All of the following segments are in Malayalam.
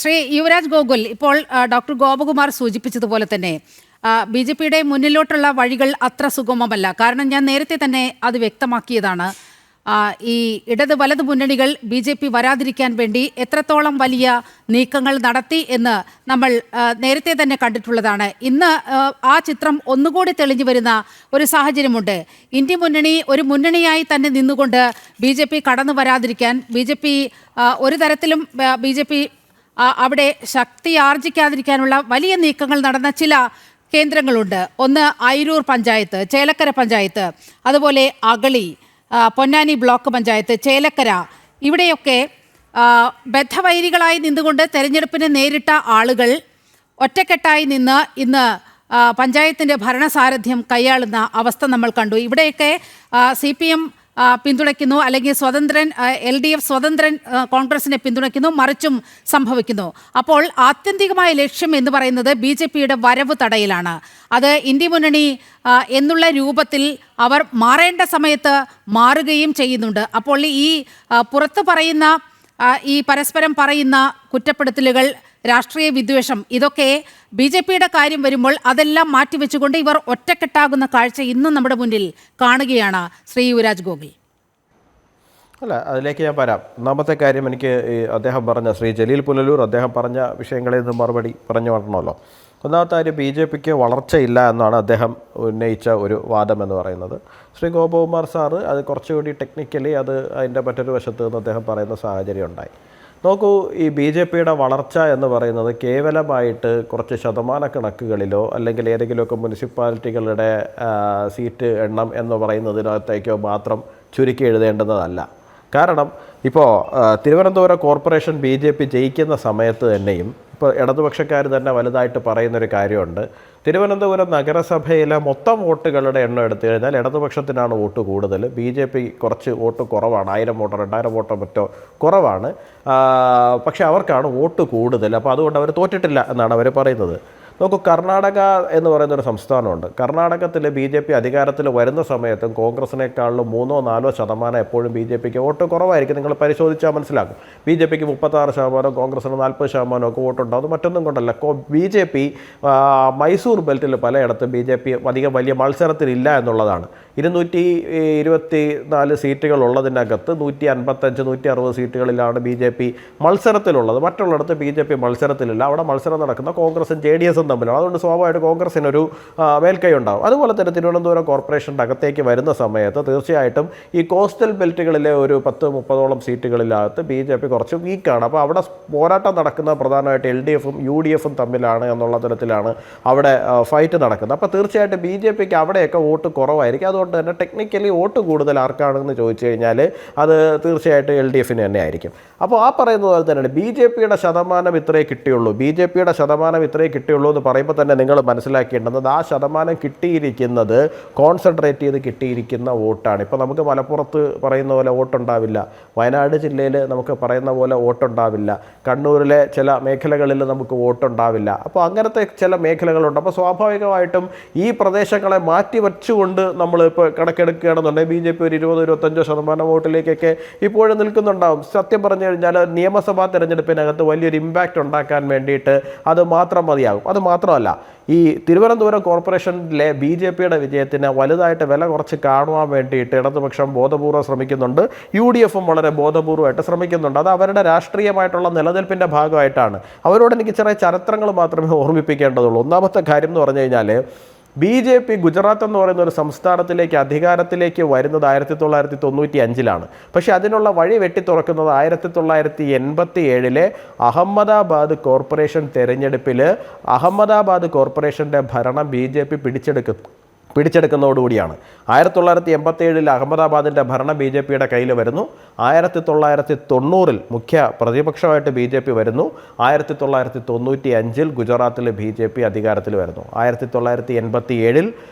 ശ്രീ യുവരാജ് ഗോകുൽ, ഇപ്പോൾ ഡോക്ടർ ഗോപകുമാർ സൂചിപ്പിച്ചതുപോലെ തന്നെ ബി ജെ പിയുടെ മുന്നിലോട്ടുള്ള വഴികൾ അത്ര സുഗമമല്ല. കാരണം ഞാൻ നേരത്തെ തന്നെ അത് വ്യക്തമാക്കിയതാണ്. ഈ ഇടത് വലത് മുന്നണികൾ ബി ജെ പി വരാതിരിക്കാൻ വേണ്ടി എത്രത്തോളം വലിയ നീക്കങ്ങൾ നടത്തി എന്ന് നമ്മൾ നേരത്തെ തന്നെ കണ്ടിട്ടുള്ളതാണ്. ഇന്ന് ആ ചിത്രം ഒന്നുകൂടി തെളിഞ്ഞു വരുന്ന ഒരു സാഹചര്യമുണ്ട്. ഇന്ത്യ മുന്നണി ഒരു മുന്നണിയായി തന്നെ നിന്നുകൊണ്ട് ബി ജെ പി കടന്നു വരാതിരിക്കാൻ ഒരു തരത്തിലും ബി ജെ പി അവിടെ ശക്തി ആർജിക്കാതിരിക്കാനുള്ള വലിയ നീക്കങ്ങൾ നടന്ന ചില കേന്ദ്രങ്ങളുണ്ട്. ഒന്ന് അയിരൂർ പഞ്ചായത്ത്, ചേലക്കര പഞ്ചായത്ത്, അതുപോലെ അഗളി, പൊന്നാനി ബ്ലോക്ക് പഞ്ചായത്ത്, ചേലക്കര, ഇവിടെയൊക്കെ ബദ്ധവൈരികളായി നിന്നുകൊണ്ട് തെരഞ്ഞെടുപ്പിനെ നേരിട്ട ആളുകൾ ഒറ്റക്കെട്ടായി നിന്ന് ഇന്ന് പഞ്ചായത്തിൻ്റെ ഭരണസാരഥ്യം കൈയാളുന്ന അവസ്ഥ നമ്മൾ കണ്ടു. ഇവിടെയൊക്കെ CPM പിന്തുണയ്ക്കുന്നു, അല്ലെങ്കിൽ LDF സ്വതന്ത്രൻ കോൺഗ്രസിനെ പിന്തുണയ്ക്കുന്നു, മറിച്ചും സംഭവിക്കുന്നു. അപ്പോൾ ആത്യന്തികമായ ലക്ഷ്യം എന്ന് പറയുന്നത് BJPയുടെ വരവ് തടയലാണ്. അത് ഇന്ത്യ മുന്നണി എന്നുള്ള രൂപത്തിൽ അവർ മാറേണ്ട സമയത്ത് മാറുകയും ചെയ്യുന്നുണ്ട്. അപ്പോൾ ഈ പുറത്ത് പറയുന്ന ഈ പരസ്പരം പറയുന്ന കുറ്റപ്പെടുത്തലുകൾ, രാഷ്ട്രീയ വിദ്വേഷം, ഇതൊക്കെ BJPയുടെ കാര്യം വരുമ്പോൾ അതെല്ലാം മാറ്റിവെച്ചുകൊണ്ട് ഇവർ ഒറ്റക്കെട്ടാകുന്ന കാഴ്ച ഇന്നും നമ്മുടെ മുന്നിൽ കാണുകയാണ്. ശ്രീ യുവരാജ് ഗോകുൽ. അല്ല, അതിലേക്ക് ഞാൻ വരാം. ഒന്നാമത്തെ കാര്യം, എനിക്ക് അദ്ദേഹം പറഞ്ഞ ശ്രീ ജലീൽ പുനലൂർ അദ്ദേഹം പറഞ്ഞ വിഷയങ്ങളിൽ നിന്ന് മറുപടി പറഞ്ഞു വരണമല്ലോ. ഒന്നാമത്തെ കാര്യം, BJPക്ക് വളർച്ചയില്ല എന്നാണ് അദ്ദേഹം ഉന്നയിച്ച ഒരു വാദം എന്ന് പറയുന്നത്. ശ്രീ ഗോപകുമാർ സാറ് അത് കുറച്ചുകൂടി ടെക്നിക്കലി അതിൻ്റെ മറ്റൊരു വശത്ത് നിന്ന് അദ്ദേഹം പറയുന്ന സാഹചര്യം ഉണ്ടായി. നോക്കൂ, ഈ BJPയുടെ വളർച്ച എന്ന് പറയുന്നത് കേവലമായിട്ട് കുറച്ച് ശതമാന കണക്കുകളിലോ അല്ലെങ്കിൽ ഏതെങ്കിലുമൊക്കെ മുനിസിപ്പാലിറ്റികളുടെ സീറ്റ് എണ്ണം എന്ന് പറയുന്നതിനകത്തേക്കോ മാത്രം ചുരുക്കി എഴുതേണ്ടുന്നതല്ല. കാരണം ഇപ്പോൾ തിരുവനന്തപുരം കോർപ്പറേഷൻ BJP ജയിക്കുന്ന സമയത്ത് തന്നെയും ഇപ്പോൾ ഇടതുപക്ഷക്കാർ തന്നെ വലുതായിട്ട് പറയുന്നൊരു കാര്യമുണ്ട്. തിരുവനന്തപുരം നഗരസഭയിലെ മൊത്തം വോട്ടുകളുടെ എണ്ണം എടുത്തു കഴിഞ്ഞാൽ ഇടതുപക്ഷത്തിനാണ് വോട്ട് കൂടുതൽ, BJP കുറച്ച് വോട്ട് കുറവാണ്, 1000 വോട്ടോ 2000 വോട്ടോ മറ്റോ കുറവാണ്. പക്ഷേ അവർക്കാണ് വോട്ട് കൂടുതൽ. അപ്പോൾ അതുകൊണ്ട് അവർ തോറ്റിട്ടില്ല എന്നാണ് അവർ പറയുന്നത്. നോക്കൂ, കർണാടക എന്ന് പറയുന്നൊരു സംസ്ഥാനമുണ്ട്. കർണാടകത്തിൽ BJP അധികാരത്തിൽ വരുന്ന സമയത്തും കോൺഗ്രസിനേക്കാളും 3-4% എപ്പോഴും BJPക്ക് വോട്ട് കുറവായിരിക്കും. നിങ്ങൾ പരിശോധിച്ചാൽ മനസ്സിലാക്കും. BJPക്ക് 36%, കോൺഗ്രസിന് 40% ഒക്കെ വോട്ടുണ്ടാവും. അത് മറ്റൊന്നും കൊണ്ടല്ല, BJP മൈസൂർ ബെൽറ്റിൽ പലയിടത്തും BJP അധികം വലിയ മത്സരത്തിലില്ല എന്നുള്ളതാണ്. 224 സീറ്റുകൾ ഉള്ളതിനകത്ത് 155-160 സീറ്റുകളിലാണ് BJP മത്സരത്തിലുള്ളത്. മറ്റുള്ളിടത്ത് BJP മത്സരത്തിലില്ല. അവിടെ മത്സരം നടക്കുന്ന കോൺഗ്രസും JDS തമ്മിലാണ്. അതുകൊണ്ട് സ്വാഭാവികമായിട്ട് കോൺഗ്രസിനൊരു മേൽക്കൈ ഉണ്ടാവും. അതുപോലെ തന്നെ തിരുവനന്തപുരം കോർപ്പറേഷൻ്റെ അകത്തേക്ക് വരുന്ന സമയത്ത് തീർച്ചയായിട്ടും ഈ കോസ്റ്റൽ ബെൽറ്റുകളിലെ ഒരു 10-30ഓളം സീറ്റുകളിനകത്ത് BJP കുറച്ച് വീക്കാണ്. അപ്പോൾ അവിടെ പോരാട്ടം നടക്കുന്ന പ്രധാനമായിട്ട് LDFും UDFും തമ്മിലാണ് എന്നുള്ള തരത്തിലാണ് അവിടെ ഫൈറ്റ് നടക്കുന്നത്. അപ്പോൾ തീർച്ചയായിട്ടും BJPക്ക് അവിടെയൊക്കെ വോട്ട് കുറവായിരിക്കും. അതുകൊണ്ട് തന്നെ ടെക്നിക്കലി വോട്ട് കൂടുതൽ ആർക്കാണെന്ന് ചോദിച്ചു കഴിഞ്ഞാൽ അത് തീർച്ചയായിട്ടും LDFന് തന്നെ ആയിരിക്കും. അപ്പോൾ ആ പറയുന്നത് പോലെ തന്നെയാണ് BJPയുടെ ശതമാനം ഇത്രയേ കിട്ടിയുള്ളൂ എന്ന് പറയുമ്പോൾ തന്നെ നിങ്ങൾ മനസ്സിലാക്കേണ്ടത് ആ ശതമാനം കിട്ടിയിരിക്കുന്നത് കോൺസെൻട്രേറ്റ് ചെയ്ത് കിട്ടിയിരിക്കുന്ന വോട്ടാണ്. ഇപ്പോൾ നമുക്ക് മലപ്പുറത്ത് പറയുന്ന പോലെ വോട്ടുണ്ടാവില്ല, വയനാട് ജില്ലയിൽ നമുക്ക് പറയുന്ന പോലെ വോട്ടുണ്ടാവില്ല, കണ്ണൂരിലെ ചില മേഖലകളിൽ നമുക്ക് വോട്ടുണ്ടാവില്ല. അപ്പോൾ അങ്ങനത്തെ ചില മേഖലകളുണ്ട്. അപ്പോൾ സ്വാഭാവികമായിട്ടും ഈ പ്രദേശങ്ങളെ മാറ്റി വച്ചുകൊണ്ട് നമ്മൾ ഇപ്പോൾ കണക്കെടുക്കുകയാണെന്നുണ്ടെങ്കിൽ BJP ഒരു 20-25% വോട്ടിലേക്കൊക്കെ ഇപ്പോഴും നിൽക്കുന്നുണ്ടാവും. സത്യം പറഞ്ഞു കഴിഞ്ഞാൽ നിയമസഭാ തെരഞ്ഞെടുപ്പിനകത്ത് വലിയൊരു ഇമ്പാക്റ്റ് ഉണ്ടാക്കാൻ വേണ്ടിയിട്ട് അത് മാത്രം മതിയാകും. അത് മാത്രമല്ല, ഈ തിരുവനന്തപുരം കോർപ്പറേഷനിലെ BJPയുടെ വിജയത്തിന് വലുതായിട്ട് വില കുറച്ച് കാണുവാൻ വേണ്ടിയിട്ട് ഇടതുപക്ഷം ബോധപൂർവ്വം ശ്രമിക്കുന്നുണ്ട്, UDFും വളരെ ബോധപൂർവ്വമായിട്ട് ശ്രമിക്കുന്നുണ്ട്. അത് അവരുടെ രാഷ്ട്രീയമായിട്ടുള്ള നിലനിൽപ്പിൻ്റെ ഭാഗമായിട്ടാണ്. അവരോട് എനിക്ക് ചെറിയ ചരിത്രങ്ങൾ മാത്രമേ ഓർമ്മിപ്പിക്കേണ്ടതുള്ളൂ. ഒന്നാമത്തെ കാര്യം എന്ന് പറഞ്ഞു കഴിഞ്ഞാൽ, BJP ഗുജറാത്ത് എന്ന് പറയുന്ന ഒരു സംസ്ഥാനത്തിലേക്ക് അധികാരത്തിലേക്ക് വരുന്നത് 1995-ലാണ്. പക്ഷേ അതിനുള്ള വഴി വെട്ടിത്തുറക്കുന്നത് 1987-ലെ അഹമ്മദാബാദ് കോർപ്പറേഷൻ തെരഞ്ഞെടുപ്പിൽ അഹമ്മദാബാദ് കോർപ്പറേഷൻ്റെ ഭരണം BJP പിടിച്ചെടുക്കുന്നതോടുകൂടിയാണ്. 1987 അഹമ്മദാബാദിൻ്റെ ഭരണം BJPയുടെ കയ്യിൽ വരുന്നു. 1990 മുഖ്യ പ്രതിപക്ഷമായിട്ട് BJP വരുന്നു. 1995 ഗുജറാത്തിൽ BJP അധികാരത്തിൽ വരുന്നു. 1987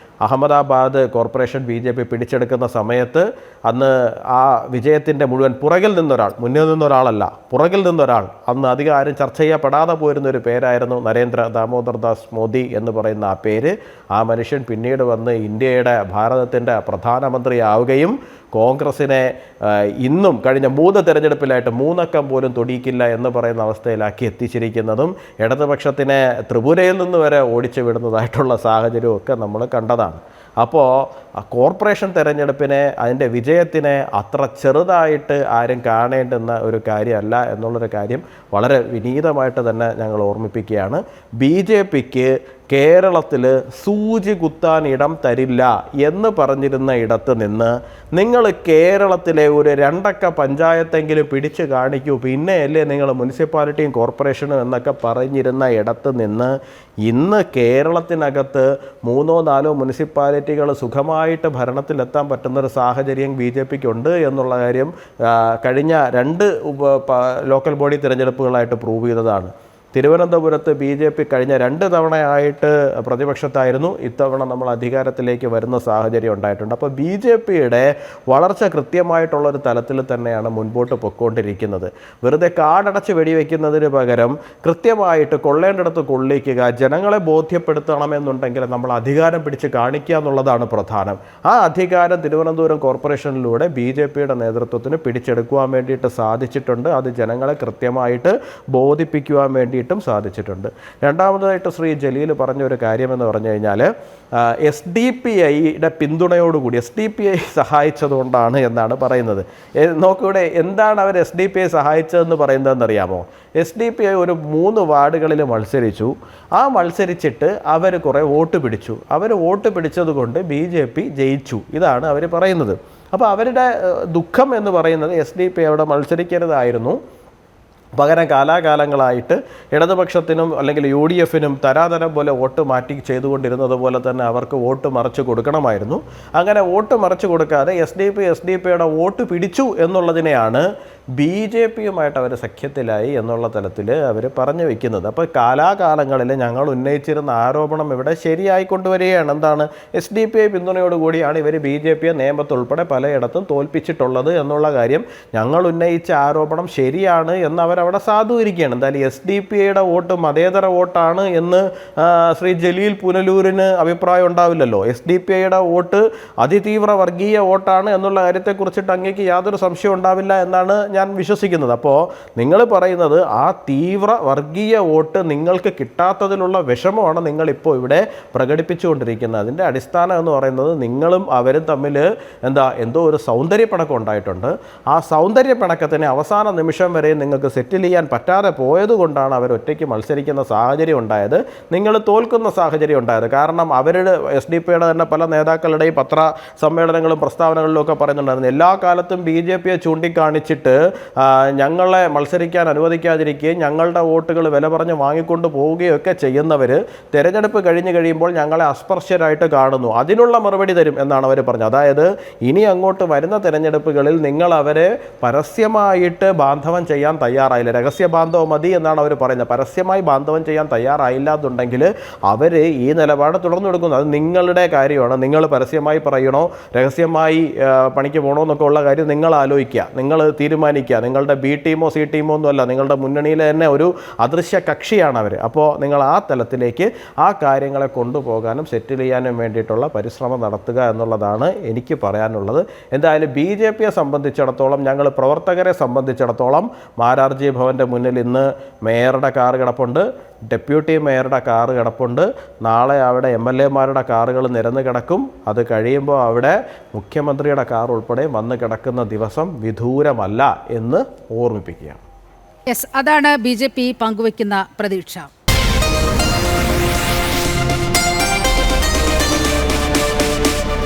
അഹമ്മദാബാദ് കോർപ്പറേഷൻ BJP പിടിച്ചെടുക്കുന്ന സമയത്ത് അന്ന് ആ വിജയത്തിൻ്റെ മുഴുവൻ പുറകിൽ നിന്നൊരാൾ, മുന്നിൽ നിന്നൊരാളല്ല, പുറകിൽ നിന്നൊരാൾ, അന്ന് അധികം ആരും ചർച്ച ചെയ്യപ്പെടാതെ പോയിരുന്നൊരു പേരായിരുന്നു നരേന്ദ്ര ദാമോദർ ദാസ് മോദി എന്ന് പറയുന്ന ആ പേര്. ആ മനുഷ്യൻ പിന്നീട് വന്ന് ഭാരതത്തിൻ്റെ പ്രധാനമന്ത്രിയാവുകയും കോൺഗ്രസിനെ ഇന്നും കഴിഞ്ഞ 3 തെരഞ്ഞെടുപ്പിലായിട്ട് 3 അക്കം പോലും തൊടിയിക്കില്ല എന്ന് പറയുന്ന അവസ്ഥയിലാക്കി എത്തിച്ചിരിക്കുന്നതും ഇടതുപക്ഷത്തിനെ ത്രിപുരയിൽ നിന്ന് വരെ ഓടിച്ചു വിടുന്നതായിട്ടുള്ള സാഹചര്യവും ഒക്കെ നമ്മൾ കണ്ടതാണ്. അപ്പോൾ കോർപ്പറേഷൻ തെരഞ്ഞെടുപ്പിനെ അതിൻ്റെ വിജയത്തിനെ അത്ര ചെറുതായിട്ട് ആരും കാണേണ്ടുന്ന ഒരു കാര്യമല്ല എന്നുള്ളൊരു കാര്യം വളരെ വിനീതമായിട്ട് തന്നെ ഞങ്ങൾ ഓർമ്മിപ്പിക്കുകയാണ്. BJPക്ക് കേരളത്തിൽ സൂചി കുത്താൻ ഇടം തരില്ല എന്ന് പറഞ്ഞിരുന്ന ഇടത്ത് നിന്ന് നിങ്ങൾ കേരളത്തിലെ ഒരു 2 അക്ക പഞ്ചായത്തെങ്കിലും പിടിച്ചു കാണിക്കൂ, പിന്നെയല്ലേ നിങ്ങൾ മുനിസിപ്പാലിറ്റിയും കോർപ്പറേഷനും എന്നൊക്കെ പറഞ്ഞിരുന്ന ഇടത്ത് നിന്ന് ഇന്ന് കേരളത്തിനകത്ത് 3-4 മുനിസിപ്പാലിറ്റികൾ സുഖമായിട്ട് ഭരണത്തിലെത്താൻ പറ്റുന്നൊരു സാഹചര്യം BJPക്ക് ഉണ്ട് എന്നുള്ള കാര്യം കഴിഞ്ഞ 2 ലോക്കൽ ബോഡി തിരഞ്ഞെടുപ്പുകളായിട്ട് പ്രൂവ് ചെയ്തതാണ്. തിരുവനന്തപുരത്ത് BJP കഴിഞ്ഞ 2 തവണയായിട്ട് പ്രതിപക്ഷത്തായിരുന്നു. ഇത്തവണ നമ്മൾ അധികാരത്തിലേക്ക് വരുന്ന സാഹചര്യം ഉണ്ടായിട്ടുണ്ട്. അപ്പോൾ BJPയുടെ വളർച്ച കൃത്യമായിട്ടുള്ളൊരു തലത്തിൽ തന്നെയാണ് മുൻപോട്ട് പൊയ്ക്കൊണ്ടിരിക്കുന്നത്. വെറുതെ കാടടച്ച് വെടിവെക്കുന്നതിന് പകരം കൃത്യമായിട്ട് കൊള്ളേണ്ടിടത്ത് കൊള്ളിക്കുക, ജനങ്ങളെ ബോധ്യപ്പെടുത്തണമെന്നുണ്ടെങ്കിൽ നമ്മൾ അധികാരം പിടിച്ച് കാണിക്കുക എന്നുള്ളതാണ് പ്രധാനം. ആ അധികാരം തിരുവനന്തപുരം കോർപ്പറേഷനിലൂടെ BJPയുടെ നേതൃത്വത്തിന് പിടിച്ചെടുക്കുവാൻ വേണ്ടിയിട്ട് സാധിച്ചിട്ടുണ്ട്. അത് ജനങ്ങളെ കൃത്യമായിട്ട് ബോധിപ്പിക്കുവാൻ വേണ്ടി സാധിച്ചിട്ടുണ്ട്. രണ്ടാമതായിട്ട് ശ്രീ ജലീൽ പറഞ്ഞ ഒരു കാര്യമെന്ന് പറഞ്ഞു കഴിഞ്ഞാൽ SDPIയുടെ പിന്തുണയോടുകൂടി SDPI സഹായിച്ചതുകൊണ്ടാണ് എന്നാണ് പറയുന്നത്. നോക്കിവിടെ എന്താണ് അവർ SDPI സഹായിച്ചതെന്ന് പറയുന്നതെന്നറിയാമോ? SDPI ഒരു 3 വാർഡുകളിൽ മത്സരിച്ചു. ആ മത്സരിച്ചിട്ട് അവർ കുറേ വോട്ട് പിടിച്ചു. അവർ വോട്ട് പിടിച്ചത് കൊണ്ട് BJP ജയിച്ചു. ഇതാണ് അവർ പറയുന്നത്. അപ്പോൾ അവരുടെ ദുഃഖം എന്ന് പറയുന്നത് SDPI അവിടെ മത്സരിക്കരുതായിരുന്നു, പകരം കാലാകാലങ്ങളായിട്ട് ഇടതുപക്ഷത്തിനും അല്ലെങ്കിൽ UDFനും തരാതരം പോലെ വോട്ട് മാറ്റി ചെയ്തുകൊണ്ടിരുന്നത് പോലെ തന്നെ അവർക്ക് വോട്ട് മറിച്ച് കൊടുക്കണമായിരുന്നു. അങ്ങനെ വോട്ട് മറിച്ച് കൊടുക്കാതെ SDPയുടെ വോട്ട് പിടിച്ചു എന്നുള്ളതിനെയാണ് BJPയുമായിട്ട് അവർ സഖ്യത്തിലായി എന്നുള്ള തലത്തിൽ അവർ പറഞ്ഞു വയ്ക്കുന്നത്. അപ്പോൾ കാലാകാലങ്ങളിൽ ഞങ്ങൾ ഉന്നയിച്ചിരുന്ന ആരോപണം ഇവിടെ ശരിയായി കൊണ്ടുവരികയാണ്. എന്താണ്? SDPI പിന്തുണയോടുകൂടിയാണ് ഇവർ BJPയെ നിയമത്തുൾപ്പെടെ പലയിടത്തും തോൽപ്പിച്ചിട്ടുള്ളത് എന്നുള്ള കാര്യം ഞങ്ങൾ ഉന്നയിച്ച ആരോപണം ശരിയാണ് എന്ന് അവരവിടെ സാധൂകരിക്കുകയാണ്. എന്തായാലും SDPയുടെ വോട്ട് മതേതര വോട്ടാണ് എന്ന് ശ്രീ ജലീൽ പുനലൂരിന് അഭിപ്രായം ഉണ്ടാവില്ലല്ലോ. SDPയുടെ വോട്ട് അതിതീവ്ര വർഗീയ വോട്ടാണ് എന്നുള്ള കാര്യത്തെക്കുറിച്ചിട്ട് അങ്ങേക്ക് യാതൊരു സംശയം ഉണ്ടാവില്ല എന്നാണ് ഞാൻ വിശ്വസിക്കുന്നത്. അപ്പോൾ നിങ്ങൾ പറയുന്നത് ആ തീവ്ര വർഗീയ വോട്ട് നിങ്ങൾക്ക് കിട്ടാത്തതിലുള്ള വിഷമമാണ് നിങ്ങളിപ്പോൾ ഇവിടെ പ്രകടിപ്പിച്ചുകൊണ്ടിരിക്കുന്നത്. അതിൻ്റെ അടിസ്ഥാനം എന്ന് പറയുന്നത് നിങ്ങളും അവരും തമ്മിൽ എന്തോ ഒരു സൗന്ദര്യപ്പിണക്കം ഉണ്ടായിട്ടുണ്ട്. ആ സൗന്ദര്യപ്പിണക്കത്തിന് അവസാന നിമിഷം വരെ നിങ്ങൾക്ക് സെറ്റിൽ ചെയ്യാൻ പറ്റാതെ പോയതുകൊണ്ടാണ് അവർ ഒറ്റയ്ക്ക് മത്സരിക്കുന്ന സാഹചര്യം ഉണ്ടായത്, നിങ്ങൾ തോൽക്കുന്ന സാഹചര്യം ഉണ്ടായത്. കാരണം അവരുടെ SDPയുടെ തന്നെ പല നേതാക്കളുടെയും പത്ര സമ്മേളനങ്ങളും പ്രസ്താവനകളിലും ഒക്കെ പറയുന്നുണ്ടായിരുന്നു എല്ലാ കാലത്തും BJPയെ ചൂണ്ടിക്കാണിച്ചിട്ട് ഞങ്ങളെ മത്സരിക്കാൻ അനുവദിക്കാതിരിക്കുകയും ഞങ്ങളുടെ വോട്ടുകൾ വില പറഞ്ഞ് വാങ്ങിക്കൊണ്ട് പോവുകയൊക്കെ ചെയ്യുന്നവർ തെരഞ്ഞെടുപ്പ് കഴിഞ്ഞ് കഴിയുമ്പോൾ ഞങ്ങളെ അസ്പർശ്യരായിട്ട് കാണുന്നു, അതിനുള്ള മറുപടി തരും എന്നാണ് അവർ പറഞ്ഞത്. അതായത് ഇനി അങ്ങോട്ട് വരുന്ന തെരഞ്ഞെടുപ്പുകളിൽ നിങ്ങൾ അവരെ പരസ്യമായിട്ട് ബാന്ധവം ചെയ്യാൻ തയ്യാറായില്ല, രഹസ്യ ബാന്ധവം മതി എന്നാണ് അവർ പറയുന്നത്. പരസ്യമായി ബാന്ധവം ചെയ്യാൻ തയ്യാറായില്ല എന്നുണ്ടെങ്കിൽ അവർ ഈ നിലപാട് തുടർന്നു കൊടുക്കുന്നു. അത് നിങ്ങളുടെ കാര്യമാണ്. നിങ്ങൾ പരസ്യമായി പറയണോ രഹസ്യമായി പണിക്ക് പോകണോ എന്നൊക്കെ ഉള്ള കാര്യം നിങ്ങൾ ആലോചിക്കുക, നിങ്ങൾ തീരുമാനിക്കുക. നിങ്ങളുടെ B ടീമോ C ടീമോ ഒന്നുമല്ല, നിങ്ങളുടെ മുന്നണിയിലെ തന്നെ ഒരു അദൃശ്യ കക്ഷിയാണ് അവർ. അപ്പോൾ നിങ്ങൾ ആ തലത്തിലേക്ക് ആ കാര്യങ്ങളെ കൊണ്ടുപോകാനും സെറ്റിൽ ചെയ്യാനും വേണ്ടിയിട്ടുള്ള പരിശ്രമം നടത്തുക എന്നുള്ളതാണ് എനിക്ക് പറയാനുള്ളത്. എന്തായാലും BJPയെ സംബന്ധിച്ചിടത്തോളം, ഞങ്ങൾ പ്രവർത്തകരെ സംബന്ധിച്ചിടത്തോളം മാരാർജി ഭവൻ്റെ മുന്നിൽ ഇന്ന് മേയറുടെ കാർ കിടപ്പുണ്ട്, ഡെപ്യൂട്ടി മേയറുടെ കാറ് കിടപ്പുണ്ട്, നാളെ അവിടെ MLAമാരുടെ കാറുകൾ നിരന്ന് കിടക്കും. അത് കഴിയുമ്പോൾ അവിടെ മുഖ്യമന്ത്രിയുടെ കാർ ഉൾപ്പെടെ വന്ന് കിടക്കുന്ന ദിവസം വിദൂരമല്ല എന്ന് ഓർമ്മിപ്പിക്കുകയാണ്. യെസ്, അതാണ് BJP പങ്കുവയ്ക്കുന്ന പ്രതീക്ഷ.